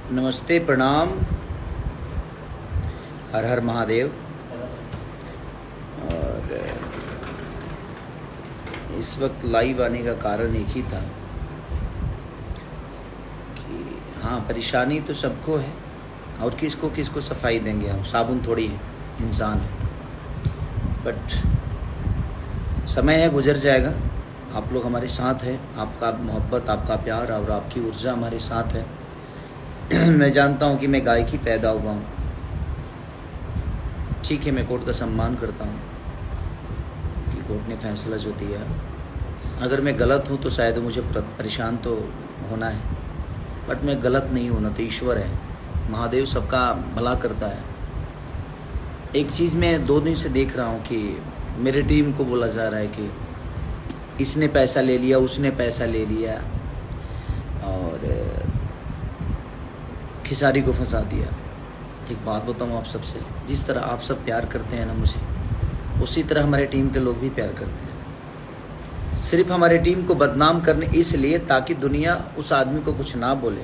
नमस्ते, प्रणाम, हर हर महादेव। और इस वक्त लाइव आने का कारण एक ही था कि हाँ, परेशानी तो सबको है और किसको किसको सफाई देंगे हम, साबुन थोड़ी है, इंसान है। बट समय है, गुजर जाएगा। आप लोग हमारे साथ हैं, आपका मोहब्बत, आपका प्यार और आपकी ऊर्जा हमारे साथ है। मैं जानता हूँ कि मैं गायकी पैदा हुआ हूँ, ठीक है, मैं कोर्ट का सम्मान करता हूँ कि कोर्ट ने फैसला जो दिया। अगर मैं गलत हूँ तो शायद मुझे परेशान तो होना है, बट मैं गलत नहीं हूँ ना, तो ईश्वर है, महादेव सबका भला करता है। एक चीज़ मैं 2 दिन से देख रहा हूँ कि मेरे टीम को बोला जा रहा है कि इसने पैसा ले लिया, उसने पैसा ले लिया और खिसारी को फंसा दिया। एक बात बताऊँ आप सबसे, जिस तरह आप सब प्यार करते हैं ना मुझे, उसी तरह हमारे टीम के लोग भी प्यार करते हैं। सिर्फ हमारे टीम को बदनाम करने इसलिए ताकि दुनिया उस आदमी को कुछ ना बोले।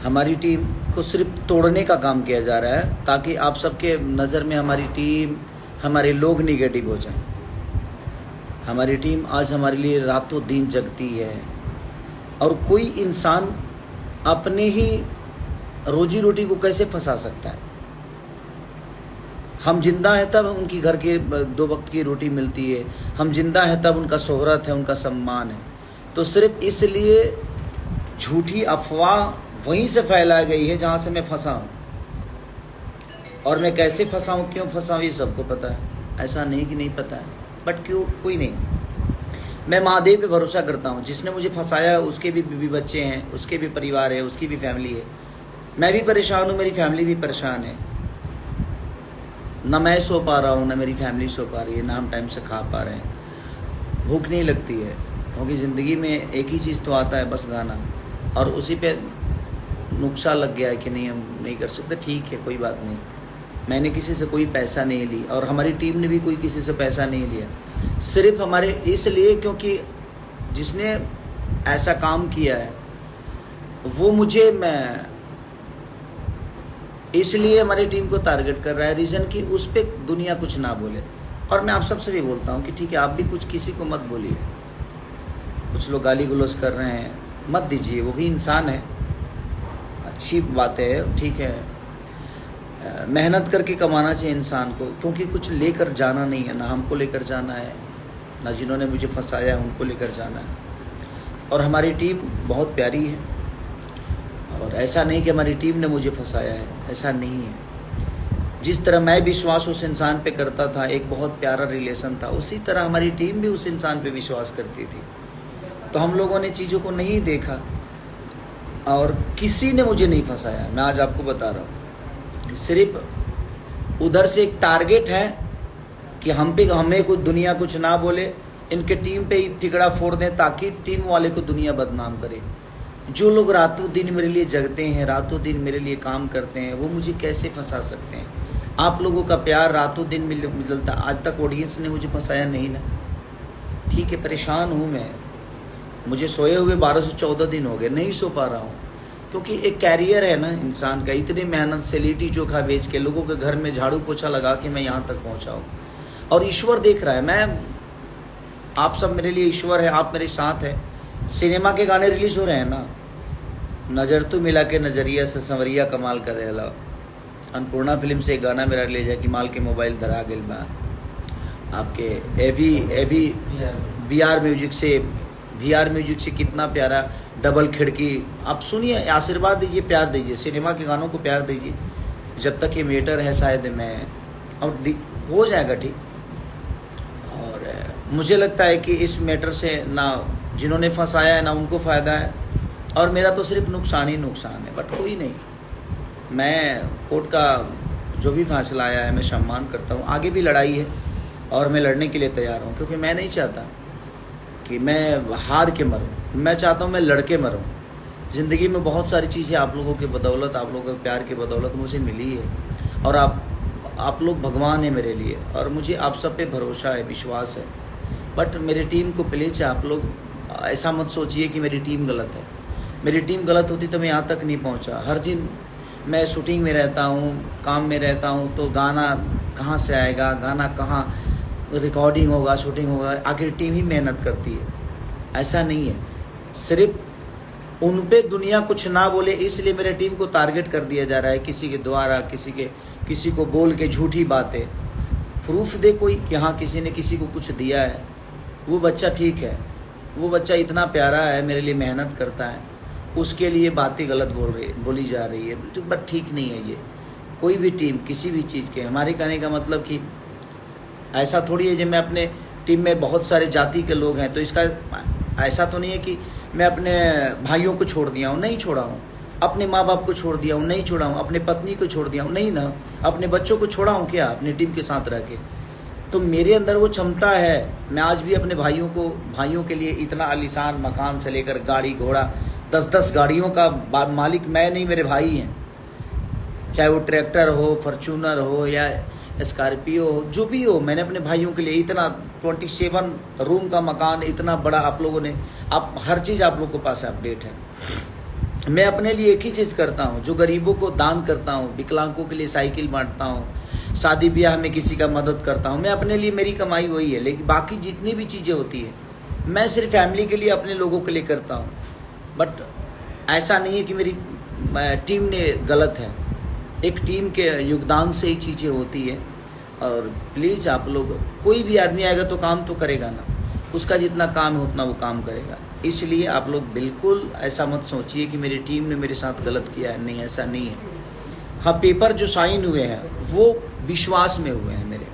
हमारी टीम को सिर्फ तोड़ने का काम किया जा रहा है ताकि आप सबके नज़र में हमारी टीम, हमारे लोग निगेटिव हो जाएं। हमारी टीम आज हमारे लिए रातों दिन जगती है और कोई इंसान अपने ही रोजी रोटी को कैसे फंसा सकता है। हम जिंदा हैं तब उनकी घर के 2 वक्त की रोटी मिलती है, हम जिंदा हैं तब उनका शोहरत है, उनका सम्मान है। तो सिर्फ इसलिए झूठी अफवाह वहीं से फैलाई गई है जहाँ से मैं फंसा हूँ, और मैं कैसे फंसा हूँ, क्यों फंसा हूँ, ये सबको पता है। ऐसा नहीं कि नहीं पता है, बट क्यों, कोई नहीं। मैं महादेव पे भरोसा करता हूँ। जिसने मुझे फंसाया है उसके भी बीवी बच्चे हैं, उसके भी परिवार है, उसकी भी फैमिली है। मैं भी परेशान हूँ, मेरी फैमिली भी परेशान है। ना मैं सो पा रहा हूँ, ना मेरी फैमिली सो पा रही है, ना हम टाइम से खा पा रहे हैं। भूख नहीं लगती है, क्योंकि ज़िंदगी में एक ही चीज़ तो आता है, बस गाना, और उसी पे नुक्सा लग गया है कि नहीं, हम नहीं कर सकते। ठीक है, कोई बात नहीं। मैंने किसी से कोई पैसा नहीं ली और हमारी टीम ने भी कोई किसी से पैसा नहीं लिया। सिर्फ हमारे इसलिए क्योंकि जिसने ऐसा काम किया है वो मुझे, मैं इसलिए हमारी टीम को टारगेट कर रहा है। रीज़न कि उस पर दुनिया कुछ ना बोले। और मैं आप सबसे भी बोलता हूँ कि ठीक है, आप भी कुछ किसी को मत बोलिए। कुछ लोग गाली गलौज कर रहे हैं, मत दीजिए, वो भी इंसान है, अच्छी बात है, ठीक है। मेहनत करके कमाना चाहिए इंसान को, क्योंकि कुछ लेकर जाना नहीं है, ना हमको लेकर जाना है, ना जिन्होंने मुझे फंसाया है उनको लेकर जाना है। और हमारी टीम बहुत प्यारी है, और ऐसा नहीं कि हमारी टीम ने मुझे फंसाया है, ऐसा नहीं है। जिस तरह मैं विश्वास उस इंसान पे करता था, एक बहुत प्यारा रिलेशन था, उसी तरह हमारी टीम भी उस इंसान पे विश्वास करती थी। तो हम लोगों ने चीज़ों को नहीं देखा और किसी ने मुझे नहीं फंसाया। मैं आज आपको बता रहा हूँ, सिर्फ उधर से एक टारगेट है कि हमें कुछ दुनिया कुछ ना बोले, इनके टीम पे ही ठिकड़ा फोड़ दें ताकि टीम वाले को दुनिया बदनाम करे। जो लोग रातों दिन मेरे लिए जगते हैं, रातों दिन मेरे लिए काम करते हैं, वो मुझे कैसे फंसा सकते हैं। आप लोगों का प्यार रातों दिन मिलता, आज तक ऑडियंस ने मुझे फंसाया नहीं ना। ठीक है, परेशान हूँ मैं, मुझे सोए हुए 12 से 14 दिन हो गए, नहीं सो पा रहा हूँ, क्योंकि एक कैरियर है ना इंसान का। इतनी मेहनत से लिट्टी चोखा बेच के, लोगों के घर में झाड़ू पोछा लगा के मैं यहाँ तक पहुँचा हूँ, और ईश्वर देख रहा है। मैं, आप सब मेरे लिए ईश्वर है, आप मेरे साथ हैं। सिनेमा के गाने रिलीज हो रहे हैं ना, नज़र तो मिला के नज़रिया से संवरिया कमाल कर रहे। अन्नपूर्णा फिल्म से एक गाना मेरा ले जाए कि माल के मोबाइल धरा गेल बा, आपके एवी बीआर म्यूजिक से कितना प्यारा डबल खिड़की। आप सुनिए, आशीर्वाद दीजिए, प्यार दीजिए, सिनेमा के गानों को प्यार दीजिए। जब तक ये मेटर है शायद मैं, और हो जाएगा ठीक। और मुझे लगता है कि इस मैटर से ना जिन्होंने फंसाया है ना उनको फ़ायदा है, और मेरा तो सिर्फ नुकसान ही नुकसान है। बट कोई नहीं, मैं कोर्ट का जो भी फैसला आया है मैं सम्मान करता हूँ। आगे भी लड़ाई है और मैं लड़ने के लिए तैयार हूँ, क्योंकि मैं नहीं चाहता कि मैं हार के मरूं, मैं चाहता हूं मैं लड़के मरूं। ज़िंदगी में बहुत सारी चीज़ें आप लोगों की बदौलत, आप लोगों के प्यार की बदौलत मुझे मिली है, और आप लोग भगवान हैं मेरे लिए, और मुझे आप सब पे भरोसा है, विश्वास है। बट मेरी टीम को प्लीज़ आप लोग ऐसा मत सोचिए कि मेरी टीम गलत है। मेरी टीम गलत होती तो मैं यहाँ तक नहीं पहुँचा। हर दिन मैं शूटिंग में रहता हूँ, काम में रहता हूँ, तो गाना कहाँ से आएगा, गाना कहाँ रिकॉर्डिंग होगा, शूटिंग होगा, आखिर टीम ही मेहनत करती है। ऐसा नहीं है, सिर्फ उन पे दुनिया कुछ ना बोले इसलिए मेरे टीम को टारगेट कर दिया जा रहा है, किसी के द्वारा, किसी को बोल के झूठी बातें। प्रूफ दे कोई कि हाँ किसी ने किसी को कुछ दिया है। वो बच्चा ठीक है, वो बच्चा इतना प्यारा है, मेरे लिए मेहनत करता है, उसके लिए बातें गलत बोली जा रही है, बट ठीक नहीं है ये। कोई भी टीम किसी भी चीज़ के, हमारे कहने का मतलब कि ऐसा थोड़ी है जब मैं अपने टीम में बहुत सारे जाति के लोग हैं तो इसका ऐसा तो नहीं है कि मैं अपने भाइयों को छोड़ दिया हूँ, नहीं छोड़ा हूँ। अपने माँ बाप को छोड़ दिया हूँ, नहीं छोड़ा हूँ। अपने पत्नी को छोड़ दिया हूँ, नहीं ना। अपने बच्चों को छोड़ा हूँ क्या अपनी टीम के साथ रह के? तो मेरे अंदर वो क्षमता है। मैं आज भी अपने भाइयों के लिए इतना आलीशान मकान से लेकर गाड़ी घोड़ा 10-10 गाड़ियों का मालिक मैं नहीं, मेरे भाई हैं। चाहे वो ट्रैक्टर हो, फॉर्च्यूनर हो या स्कॉर्पियो हो, जो भी हो, मैंने अपने भाइयों के लिए इतना 27 रूम का मकान, इतना बड़ा। आप लोगों ने हर चीज़ आप लोग के पास अपडेट है। मैं अपने लिए एक ही चीज़ करता हूँ, जो गरीबों को दान करता हूँ, विकलांगों के लिए साइकिल बांटता हूँ, शादी ब्याह में किसी का मदद करता हूँ। मैं अपने लिए, मेरी कमाई वही है। लेकिन बाकी जितनी भी चीज़ें होती है मैं सिर्फ फैमिली के लिए, अपने लोगों के लिए करता हूँ। बट ऐसा नहीं है कि मेरी टीम ने गलत है। एक टीम के योगदान से ही चीज़ें होती है। और प्लीज़ आप लोग, कोई भी आदमी आएगा तो काम तो करेगा ना, उसका जितना काम है उतना वो काम करेगा। इसलिए आप लोग बिल्कुल ऐसा मत सोचिए कि मेरी टीम ने मेरे साथ गलत किया है। नहीं, ऐसा नहीं है। हाँ, पेपर जो साइन हुए हैं वो विश्वास में हुए हैं मेरे,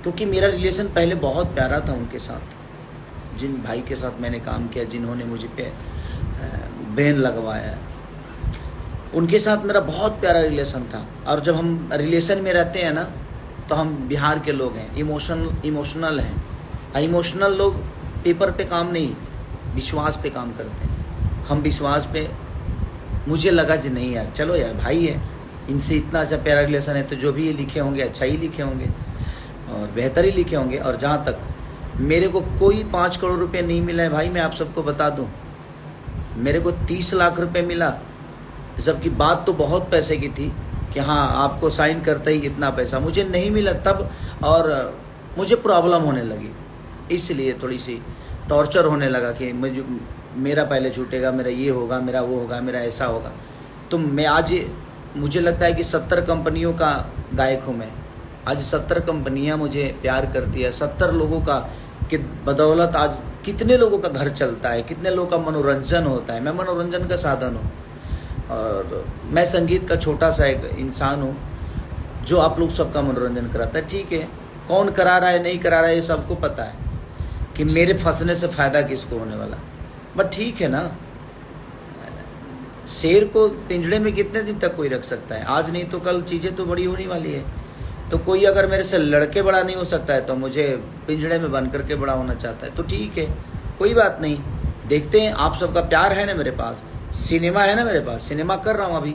क्योंकि मेरा रिलेशन पहले बहुत प्यारा था उनके साथ। जिन भाई के साथ मैंने काम किया, जिन्होंने मुझे पे ब्रेन लगवाया, उनके साथ मेरा बहुत प्यारा रिलेशन था। और जब हम रिलेशन में रहते हैं ना, तो हम बिहार के लोग हैं, इमोशनल हैं। इमोशनल लोग पेपर पे काम नहीं, विश्वास पे काम करते हैं। हम विश्वास पे, मुझे लगा जी नहीं यार, चलो यार भाई है, इनसे इतना अच्छा प्यारा रिलेशन है, तो जो भी ये लिखे होंगे अच्छा ही लिखे होंगे और बेहतर ही लिखे होंगे। और जहाँ तक मेरे को कोई 5 करोड़ रुपए नहीं मिला है भाई, मैं आप सबको बता दूं, मेरे को 30 लाख रुपए मिला। जबकि बात तो बहुत पैसे की थी कि हाँ आपको साइन करते ही इतना पैसा, मुझे नहीं मिला तब। और मुझे प्रॉब्लम होने लगी, इसलिए थोड़ी सी टॉर्चर होने लगा कि मेरा पहले छूटेगा, मेरा ये होगा, मेरा वो होगा, मेरा ऐसा होगा। तो मैं आज, मुझे लगता है कि 70 कंपनियों का गायक हूँ मैं। आज 70 कंपनियाँ मुझे प्यार करती है, 70 लोगों का कि बदौलत आज कितने लोगों का घर चलता है, कितने लोगों का मनोरंजन होता है। मैं मनोरंजन का साधन हूँ और मैं संगीत का छोटा सा एक इंसान हूँ जो आप लोग सबका मनोरंजन कराता है। ठीक है, कौन करा रहा है नहीं करा रहा है ये सबको पता है कि मेरे फंसने से फ़ायदा किसको होने वाला। बट ठीक है ना, शेर को पिंजड़े में कितने दिन तक कोई रख सकता है? आज नहीं तो कल चीज़ें तो बड़ी होने वाली है। तो कोई अगर मेरे से लड़के बड़ा नहीं हो सकता है तो मुझे पिंजड़े में बंद करके बड़ा होना चाहता है, तो ठीक है, कोई बात नहीं। देखते हैं, आप सबका प्यार है ना मेरे पास, सिनेमा है ना मेरे पास, सिनेमा कर रहा हूँ अभी,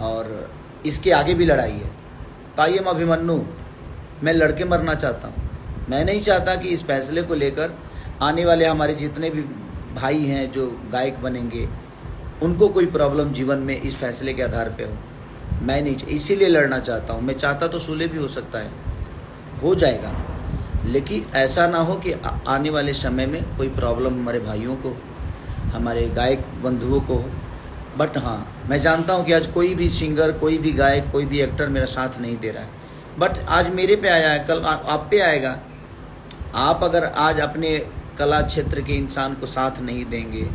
और इसके आगे भी लड़ाई है। तायम अभिमन्यु, मैं लड़के मरना चाहता हूँ। मैं नहीं चाहता कि इस फैसले को लेकर आने वाले हमारे जितने भी भाई हैं जो गायक बनेंगे उनको कोई प्रॉब्लम जीवन में इस फैसले के आधार पे हो। मैं नहीं, इसीलिए लड़ना चाहता हूँ। मैं चाहता तो सुलह भी हो सकता है, हो जाएगा, लेकिन ऐसा ना हो कि आने वाले समय में कोई प्रॉब्लम हमारे भाइयों को, हमारे गायक बंधुओं को हो। बट हाँ, मैं जानता हूँ कि आज कोई भी सिंगर, कोई भी गायक, कोई भी एक्टर मेरा साथ नहीं दे रहा है। बट आज मेरे पे आया है, कल आप पे आएगा। आप अगर आज अपने कला क्षेत्र के इंसान को साथ नहीं देंगे,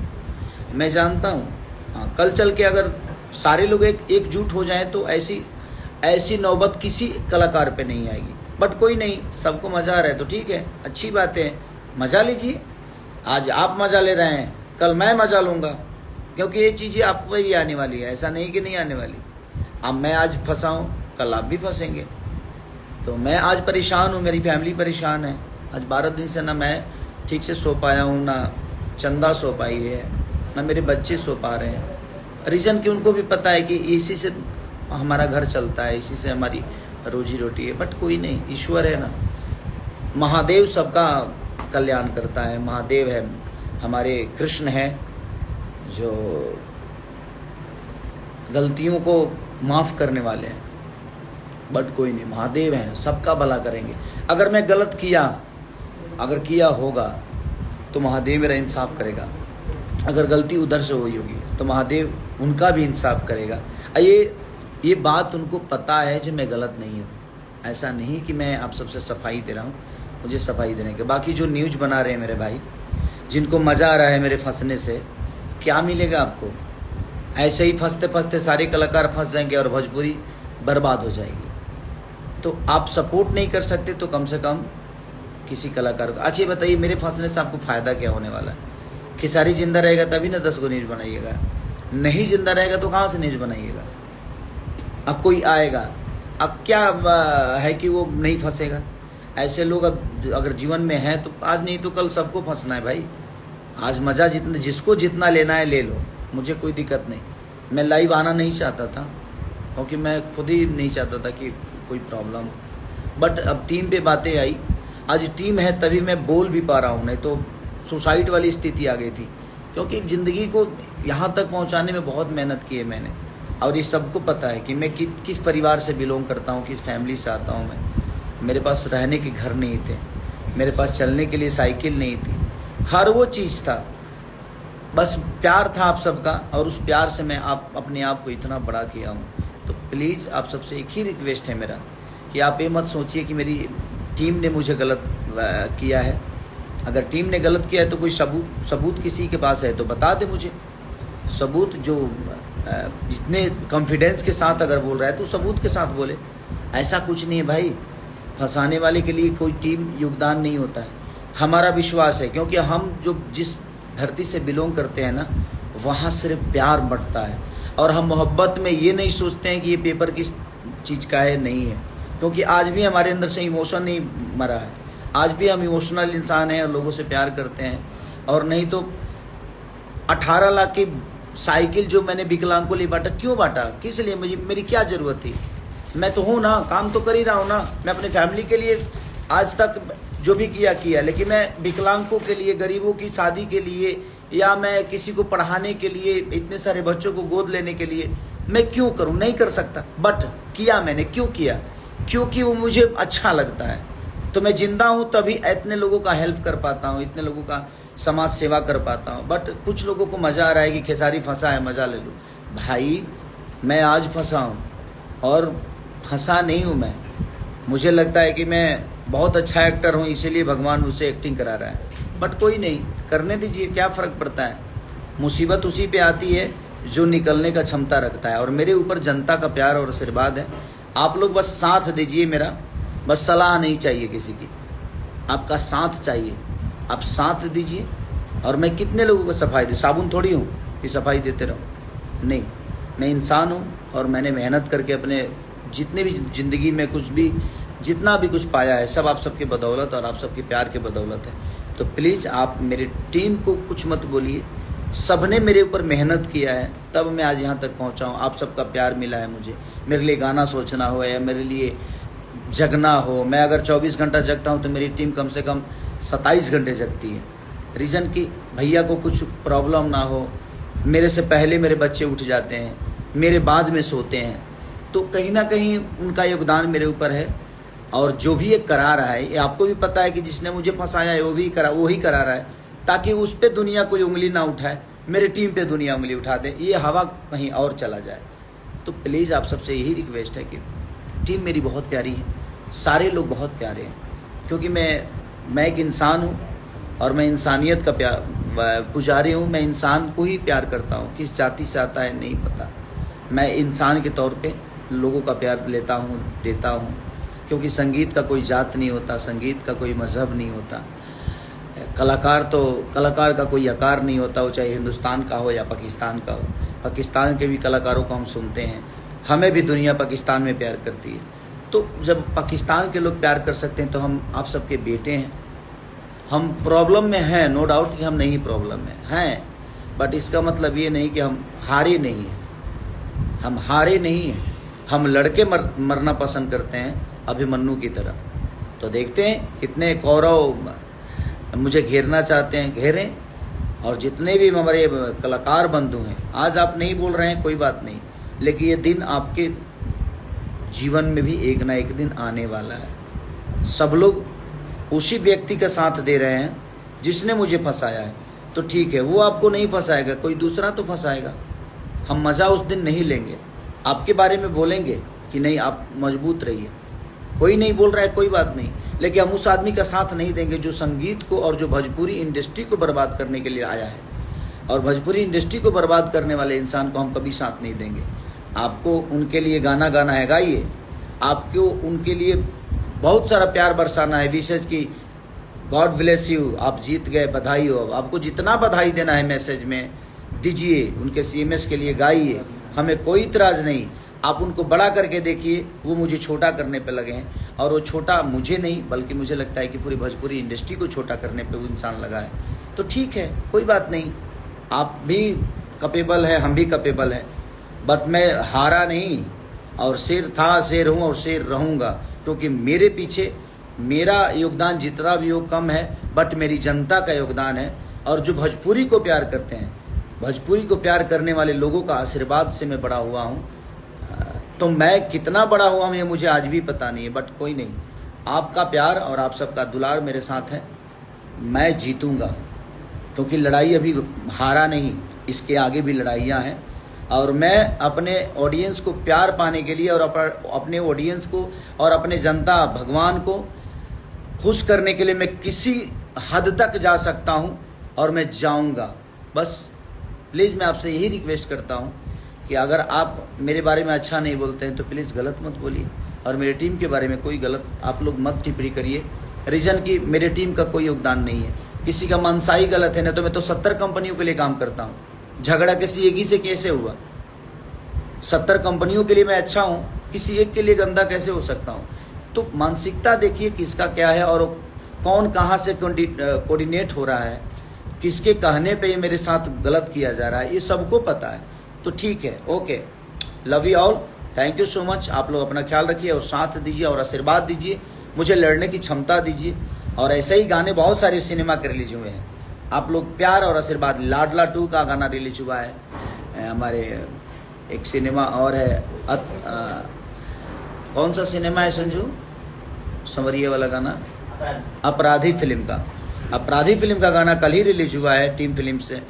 मैं जानता हूँ हाँ, कल चल के अगर सारे लोग एकजुट हो जाएं तो ऐसी नौबत किसी कलाकार पे नहीं आएगी। बट कोई नहीं, सबको मज़ा आ रहा है तो ठीक है, अच्छी बात है, मज़ा लीजिए। आज आप मज़ा ले रहे हैं, कल मैं मज़ा लूँगा, क्योंकि ये चीज़ें आप पे भी आने वाली है, ऐसा नहीं कि नहीं आने वाली। अब मैं आज फंसा हूँ, कल आप भी फंसेंगे। तो मैं आज परेशान हूँ, मेरी फैमिली परेशान है। आज 12 दिन से ना मैं ठीक से सो पाया हूँ, ना चंदा सो पाई है, ना मेरे बच्चे सो पा रहे हैं। रीज़न कि उनको भी पता है कि इसी से हमारा घर चलता है, इसी से हमारी रोजी रोटी है। बट कोई नहीं, ईश्वर है ना, महादेव सबका कल्याण करता है। महादेव है, हमारे कृष्ण है, जो गलतियों को माफ़ करने वाले हैं। बट कोई नहीं, महादेव हैं, सबका भला करेंगे। अगर मैं गलत किया, अगर किया होगा तो महादेव मेरा इंसाफ करेगा। अगर गलती उधर से हुई होगी तो महादेव उनका भी इंसाफ करेगा। ये बात उनको पता है कि मैं गलत नहीं हूँ। ऐसा नहीं कि मैं आप सबसे सफाई दे रहा हूँ, मुझे सफाई देने के। बाकी जो न्यूज़ बना रहे हैं मेरे भाई, जिनको मज़ा आ रहा है मेरे फंसने से, क्या मिलेगा आपको? ऐसे ही फंसते फंसते सारे कलाकार फंस जाएंगे और भोजपुरी बर्बाद हो जाएगी। तो आप सपोर्ट नहीं कर सकते तो कम से कम किसी कलाकार को। अच्छा ये बताइए, मेरे फंसने से आपको फ़ायदा क्या होने वाला है? खेसारी जिंदा रहेगा तभी ना 10 को न्यूज़ बनाइएगा, नहीं जिंदा रहेगा तो कहाँ से न्यूज़ बनाइएगा? अब कोई आएगा, अब क्या है कि वो नहीं फंसेगा? ऐसे लोग अब अगर जीवन में हैं तो आज नहीं तो कल सबको फंसना है भाई। आज मज़ा जिसको जितना लेना है ले लो, मुझे कोई दिक्कत नहीं। मैं लाइव आना नहीं चाहता था क्योंकि मैं खुद ही नहीं चाहता था कि कोई प्रॉब्लम हो, बट अब टीम पे बातें आई। आज टीम है तभी मैं बोल भी पा रहा हूँ, नहीं तो सुसाइड वाली स्थिति आ गई थी। क्योंकि ज़िंदगी को यहाँ तक पहुँचाने में बहुत मेहनत की है मैंने, और ये सबको पता है कि मैं किस परिवार से बिलोंग करता हूँ, किस फैमिली से आता हूँ मैं। मेरे पास रहने के घर नहीं थे, मेरे पास चलने के लिए साइकिल नहीं थी, हर वो चीज़ था, बस प्यार था आप सबका, और उस प्यार से मैं अपने आप को इतना बड़ा किया हूँ। तो प्लीज़ आप सबसे एक ही रिक्वेस्ट है मेरा कि आप ये मत सोचिए कि मेरी टीम ने मुझे गलत किया है। अगर टीम ने गलत किया है तो कोई सबूत किसी के पास है तो बता दे मुझे। सबूत जो जितने कॉन्फिडेंस के साथ अगर बोल रहा है तो सबूत के साथ बोले। ऐसा कुछ नहीं है भाई, फंसाने वाले के लिए कोई टीम योगदान नहीं होता है। हमारा विश्वास है, क्योंकि हम जो जिस धरती से बिलोंग करते हैं ना, वहाँ सिर्फ प्यार बढ़ता है। और हम मोहब्बत में ये नहीं सोचते हैं कि ये पेपर किस चीज़ का है, नहीं है। क्योंकि आज भी हमारे अंदर से इमोशन नहीं मरा है, आज भी हम इमोशनल इंसान हैं और लोगों से प्यार करते हैं। और नहीं तो 18 लाख की साइकिल जो मैंने विकलांग को लिए बांटा, क्यों बांटा, किस लिए, मेरी क्या ज़रूरत थी? मैं तो हूँ ना, काम तो कर ही रहा हूँ ना। मैं अपने फैमिली के लिए आज तक जो भी किया, लेकिन मैं विकलांगों के लिए, गरीबों की शादी के लिए, या मैं किसी को पढ़ाने के लिए, इतने सारे बच्चों को गोद लेने के लिए मैं क्यों करूँ? नहीं कर सकता, बट किया मैंने। क्यों किया? क्योंकि वो मुझे अच्छा लगता है। तो मैं जिंदा हूँ तभी इतने लोगों का हेल्प कर पाता हूँ, इतने लोगों का समाज सेवा कर पाता हूँ। बट कुछ लोगों को मज़ा आ रहा है कि खेसारी फंसा है, मज़ा ले लो। भाई मैं आज फंसा हूँ और फंसा नहीं हूँ मैं। मुझे लगता है कि मैं बहुत अच्छा एक्टर हूँ, इसीलिए भगवान मुझसे एक्टिंग करा रहा है। बट कोई नहीं, करने दीजिए, क्या फ़र्क पड़ता है। मुसीबत उसी पे आती है जो निकलने का क्षमता रखता है। और मेरे ऊपर जनता का प्यार और आशीर्वाद है। आप लोग बस साथ दीजिए मेरा, बस सलाह नहीं चाहिए किसी की, आपका साथ चाहिए। आप साथ दीजिए। और मैं कितने लोगों को सफाई दूँ? साबुन थोड़ी हूँ कि सफाई देते रहूँ, नहीं। मैं इंसान हूँ और मैंने मेहनत करके अपने जितने भी ज़िंदगी में कुछ भी जितना भी कुछ पाया है, सब आप सबके बदौलत और आप सबके प्यार के बदौलत है। तो प्लीज़ आप मेरी टीम को कुछ मत बोलिए। सबने मेरे ऊपर मेहनत किया है, तब मैं आज यहाँ तक पहुँचा हूँ। आप सबका प्यार मिला है मुझे। मेरे लिए गाना सोचना हो या मेरे लिए जगना हो, मैं अगर 24 घंटा जगता हूँ तो मेरी टीम कम से कम 27 घंटे जगती है। रीज़न कि भैया को कुछ प्रॉब्लम ना हो, मेरे से पहले मेरे बच्चे उठ जाते हैं, मेरे बाद में सोते हैं। तो कहीं ना कहीं उनका योगदान मेरे ऊपर है। और जो भी ये करा रहा है, ये आपको भी पता है कि जिसने मुझे फंसाया है वो ही करा रहा है, ताकि उस पर दुनिया कोई उंगली ना उठाए, मेरे टीम पे दुनिया उंगली उठा दे, ये हवा कहीं और चला जाए। तो प्लीज़ आप सबसे यही रिक्वेस्ट है कि टीम मेरी बहुत प्यारी है, सारे लोग बहुत प्यारे हैं। क्योंकि मैं एक इंसान हूँ और मैं इंसानियत का पुजारी हूँ। मैं इंसान को ही प्यार करता हूँ, किस जाति से आता है नहीं पता। मैं इंसान के तौर पे लोगों का प्यार लेता हूँ, देता हूँ। क्योंकि संगीत का कोई जात नहीं होता, संगीत का कोई मज़हब नहीं होता। कलाकार का कोई आकार नहीं होता, वो चाहे हिंदुस्तान का हो या पाकिस्तान का हो। पाकिस्तान के भी कलाकारों को हम सुनते हैं, हमें भी दुनिया पाकिस्तान में प्यार करती है। तो जब पाकिस्तान के लोग प्यार कर सकते हैं तो हम आप सबके बेटे हैं। हम प्रॉब्लम में हैं, नो डाउट कि हम नहीं प्रॉब्लम में हैं, बट इसका मतलब ये नहीं कि हम हारे नहीं हैं। हम हारे नहीं हैं, हम लड़के मरना पसंद करते हैं अभिमन्यु की तरह। तो देखते हैं कितने कौरव मुझे घेरना चाहते हैं, घेरें। और जितने भी हमारे कलाकार बंधु हैं, आज आप नहीं बोल रहे हैं कोई बात नहीं, लेकिन ये दिन आपके जीवन में भी एक ना एक दिन आने वाला है। सब लोग उसी व्यक्ति का साथ दे रहे हैं जिसने मुझे फंसाया है, तो ठीक है, वो आपको नहीं फंसाएगा, कोई दूसरा तो फंसाएगा। हम मज़ा उस दिन नहीं लेंगे, आपके बारे में बोलेंगे कि नहीं आप मजबूत रहिए। कोई नहीं बोल रहा है कोई बात नहीं, लेकिन हम उस आदमी का साथ नहीं देंगे जो संगीत को और जो भोजपुरी इंडस्ट्री को बर्बाद करने के लिए आया है। और भोजपुरी इंडस्ट्री को बर्बाद करने वाले इंसान को हम कभी साथ नहीं देंगे। आपको उनके लिए गाना गाना है, गाइए। आपको उनके लिए बहुत सारा प्यार बरसाना है, विशेष कि गॉड ब्लेस यू, आप जीत गए, बधाई हो। आपको जितना बधाई देना है मैसेज में दीजिए, उनके CMS के लिए गाइए, हमें कोई इतराज़ नहीं। आप उनको बड़ा करके देखिए, वो मुझे छोटा करने पे लगे हैं, और वो छोटा मुझे नहीं बल्कि मुझे लगता है कि पूरी भोजपुरी इंडस्ट्री को छोटा करने पे वो इंसान लगा है। तो ठीक है, कोई बात नहीं, आप भी कैपेबल है, हम भी कैपेबल हैं, बट मैं हारा नहीं, और शेर था, शेर हूँ और शेर रहूँगा, क्योंकि मेरे पीछे मेरा योगदान जितना भी हो कम है, बट मेरी जनता का योगदान है। और जो भोजपुरी को प्यार करते हैं, भोजपुरी को प्यार करने वाले लोगों का आशीर्वाद से मैं बड़ा हुआ हूँ। तो मैं कितना बड़ा हुआ हूँ ये मुझे आज भी पता नहीं है, बट कोई नहीं, आपका प्यार और आप सबका दुलार मेरे साथ है। मैं जीतूँगा, क्योंकि लड़ाई अभी हारा नहीं, इसके आगे भी लड़ाइयाँ हैं। और मैं अपने ऑडियंस को प्यार पाने के लिए और अपने ऑडियंस को और अपने जनता भगवान को खुश करने के लिए मैं किसी हद तक जा सकता हूँ, और मैं जाऊँगा। बस प्लीज़ मैं आपसे यही रिक्वेस्ट करता हूँ कि अगर आप मेरे बारे में अच्छा नहीं बोलते हैं तो प्लीज़ गलत मत बोलिए, और मेरे टीम के बारे में कोई गलत आप लोग मत टिप्पणी करिए। रीज़न कि मेरे टीम का कोई योगदान नहीं है, किसी का मनसाई गलत है ना, तो मैं तो 70 कंपनियों के लिए काम करता हूँ। झगड़ा किसी एक ही से कैसे हुआ? 70 कंपनियों के लिए मैं अच्छा हूँ, किसी एक के लिए गंदा कैसे हो सकता हूँ? तो मानसिकता देखिए किसका क्या है, और कौन कहाँ से कोऑर्डिनेट हो रहा है, किसके कहने पे ये मेरे साथ गलत किया जा रहा है, ये सबको पता है। तो ठीक है, okay, love you all, thank you so much. आप लोग अपना ख्याल रखिए और साथ दीजिए और आशीर्वाद दीजिए, मुझे लड़ने की क्षमता दीजिए। और ऐसे ही गाने बहुत सारे सिनेमा के रिलीज हुए हैं, आप लोग प्यार और आशीर्वाद। लाडला 2 का गाना रिलीज हुआ है, हमारे एक सिनेमा और है, कौन सा सिनेमा है संजू, संवरिया वाला गाना, अपराधी फिल्म का, अपराधी फिल्म का गाना कल ही रिलीज हुआ है टीम फिल्म से।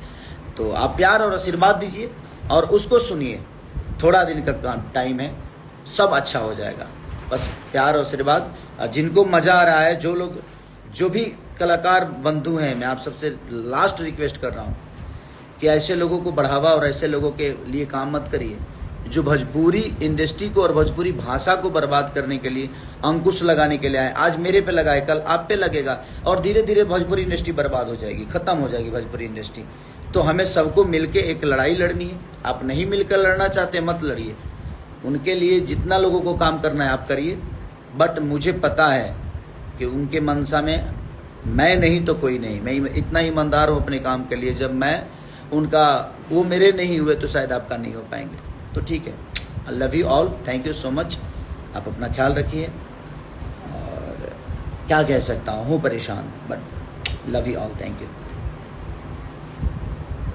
तो आप प्यार और आशीर्वाद दीजिए और उसको सुनिए, थोड़ा दिन का टाइम है, सब अच्छा हो जाएगा। बस प्यार और आशीर्वाद। जिनको मज़ा आ रहा है, जो लोग जो भी कलाकार बंधु हैं, मैं आप सबसे लास्ट रिक्वेस्ट कर रहा हूँ कि ऐसे लोगों को बढ़ावा और ऐसे लोगों के लिए काम मत करिए जो भोजपुरी इंडस्ट्री को और भोजपुरी भाषा को बर्बाद करने के लिए अंकुश लगाने के लिए आए। आज मेरे पे लगा है, कल आप पे लगेगा, और धीरे धीरे भोजपुरी इंडस्ट्री बर्बाद हो जाएगी, ख़त्म हो जाएगी भोजपुरी इंडस्ट्री। तो हमें सबको मिलके एक लड़ाई लड़नी है। आप नहीं मिलकर लड़ना चाहते मत लड़िए, उनके लिए जितना लोगों को काम करना है आप करिए। बट मुझे पता है कि उनके मनसा में मैं नहीं तो कोई नहीं, मैं इतना ईमानदार हूँ अपने काम के लिए। जब मैं उनका वो मेरे नहीं हुए तो शायद आपका नहीं हो पाएंगे। तो ठीक है, I love you all, thank you so much. आप अपना ख्याल रखिए, और क्या कह सकता हूँ परेशान, but love you all, thank you.